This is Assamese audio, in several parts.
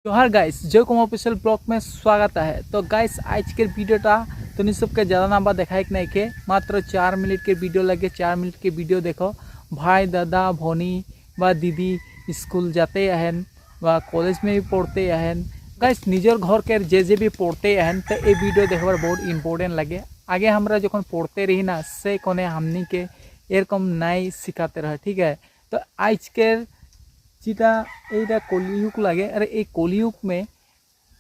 जोहार गाइस, जो कम ऑफिशियल ब्लॉग में स्वागत है। तो गाइस आज के वीडियोटा तो सबके ज़्यादा नंबर देखा एक नहीं के मात्र 4 मिनट के वीडियो लगे। 4 मिनट के वीडियो देखो। भाई दादा भनी व दीदी स्कूल जाते आहन व कॉलेज में भी पढ़ते आहन। गाइस निजर घर के जे भी पढ़ते आहन तो ये वीडियो देखबार बहुत इम्पोर्टेंट लगे। आगे हमरा जो पढ़ते रही ना से कोने हमनी के एरकम नहीं सिखाते रहे, ठीक है। तो आज के যেটা এইটা কলিযুগ লাগে আর এই কলিযুগ में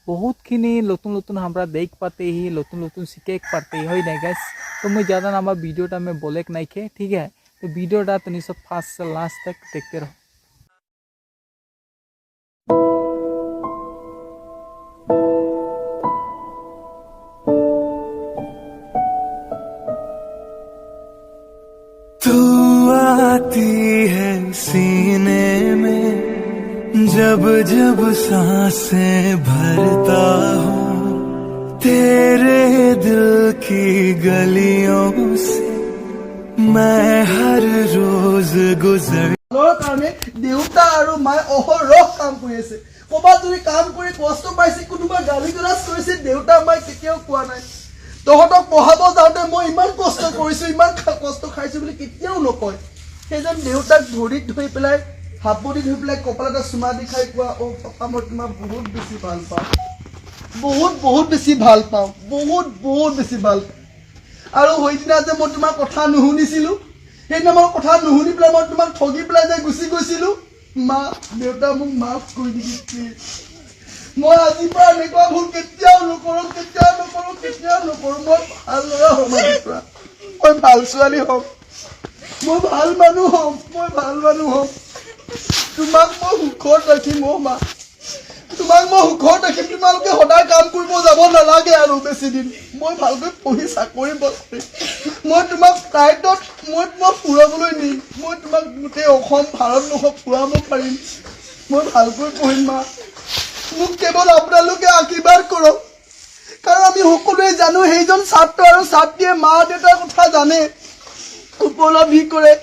বহুতখিনি নতুন নতুন আমরা देख पाते ही नतून नतून सीखे पाते है ना गाइस। तो मैं ज़्यादा ना वीडियोटा में बोले नहीं खे, ठीक है। तो वीडियोटा तो सब फर्स्ट से लास्ट तक देखते रहो। तू आती है सीने में जब जब सांसें भरता हूँ, तेरे दिल की गलियों से मैं हर रोज गुजर কাৰণে দেউতা আৰু মায়ে অহৰহ কাম কৰি আছে। ক'ৰবাত যদি কাম কৰি কষ্ট পাইছে, কোনোবা গালি গালাজ কৰিছে, দেউতা মায়ে কেতিয়াও কোৱা নাই। তহঁতক পঢ়াব যাওঁতে মই ইমান কষ্ট কৰিছোঁ, ইমান কষ্ট খাইছোঁ বুলি কেতিয়াও নকয়। সেইজন দেউতাক ভৰিত ধৰি পেলাই হাপতি ধৰি পেলাই কপালত এটা চুমা দি খাই কোৱা, অ' পাপা মই তোমাক বহুত বেছি ভাল পাওঁ, বহুত বেছি ভাল পাওঁ, বহুত বেছি ভাল পাওঁ। আৰু সেইদিনা যে মই তোমাৰ কথা নুশুনিছিলোঁ, সেইদিনা মই কথা নুশুনি পেলাই মই তোমাক ঠগি পেলাই যে গুচি গৈছিলোঁ, মা দেউতা মোক মাফ কৰি দিবি প্লিজ। মই আজিৰ পৰা এনেকুৱা ভুল কেতিয়াও নকৰোঁ। মই ভাল ল'ৰা হ'ম, আজিৰ পৰা মই ভাল ছোৱালী হ'ম, মই ভাল মানুহ হ'ম। তোমাক মই সুখত ৰাখিম, অ' মা তোমাক মই সুখত ৰাখিম। তোমালোকে সদায় কাম কৰিব যাব নালাগে আৰু বেছি দিন। মই ভালকৈ পঢ়ি চাকৰি কৰিম। মই তোমাক ফ্লাইটত মই তোমাক ফুৰাবলৈ নিম। মই তোমাক গোটেই অসম ভাৰতবৰ্ষ ফুৰাব পাৰিম। মই ভালকৈ পঢ়িম মা। মোক কেৱল আপোনালোকে আশীৰ্বাদ কৰক, কাৰণ আমি সকলোৱে জানো সেইজন ছাত্ৰ আৰু ছাত্ৰীয়ে মা দেউতাৰ কথা জানে, উপলব্ধি কৰে।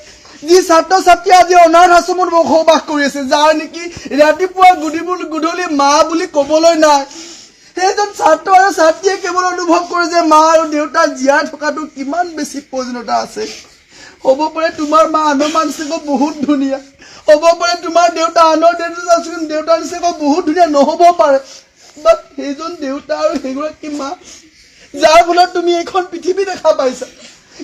যি ছাত্ৰ ছাত্ৰীয়ে আজি অনাথ আশ্ৰমত বসবাস কৰি আছে, যাৰ নেকি ৰাতিপুৱা গধূলি মা বুলি ক'বলৈ নাই, সেইজন ছাত্ৰ আৰু ছাত্ৰীয়ে কেৱল অনুভৱ কৰে যে মা আৰু দেউতা জীয়াই থকাটো কিমান বেছি প্ৰয়োজনীয়তা আছে। হ'ব পাৰে তোমাৰ মা আনৰ মা নিচিনাকৈ বহুত ধুনীয়া, হ'ব পাৰে তোমাৰ দেউতা আনৰ দেউতাৰ নিচিনাকৈ বহুত ধুনীয়া নহ'ব পাৰে, বাট সেইজন দেউতা আৰু সেইগৰাকী মা যাৰ ফলত তুমি এইখন পৃথিৱী দেখা পাইছা।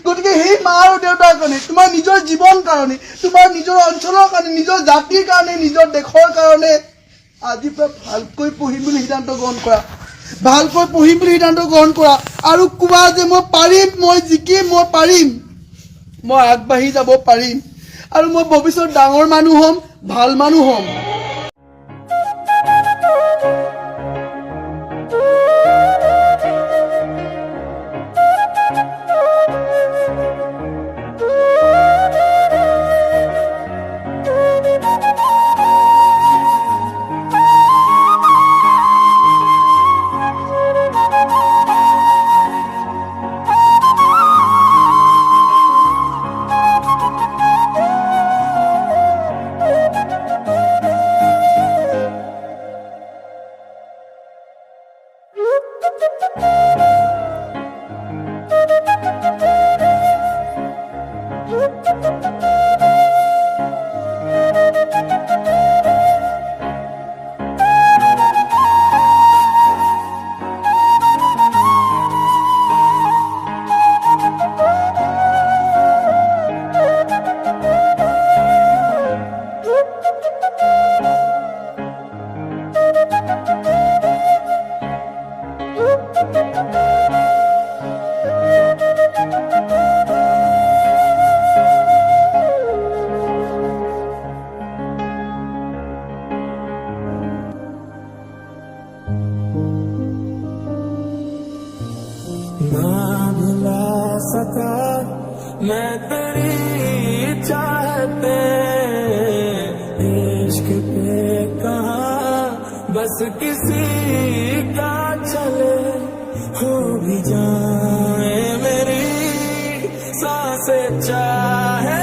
গতিকে সেই মা আৰু দেউতাৰ কাৰণে, তোমাৰ নিজৰ জীৱন কাৰণে, তোমাৰ নিজৰ অঞ্চলৰ কাৰণে, নিজৰ জাতিৰ কাৰণে, নিজৰ দেশৰ কাৰণে আজিৰ পৰা ভালকৈ পঢ়িম বুলি সিদ্ধান্ত গ্ৰহণ কৰা। আৰু কোৱা যে মই পাৰিম, মই জিকিম, মই পাৰিম, মই আগবাঢ়ি যাব পাৰিম, আৰু মই ভৱিষ্যত ডাঙৰ মানুহ হ'ম, ভাল মানুহ হ'ম। ना भुला सका मैं तेरी चाहते, इश्क पे कहा बस किसी का चले, हो भी जाए मेरी सांसें चाहे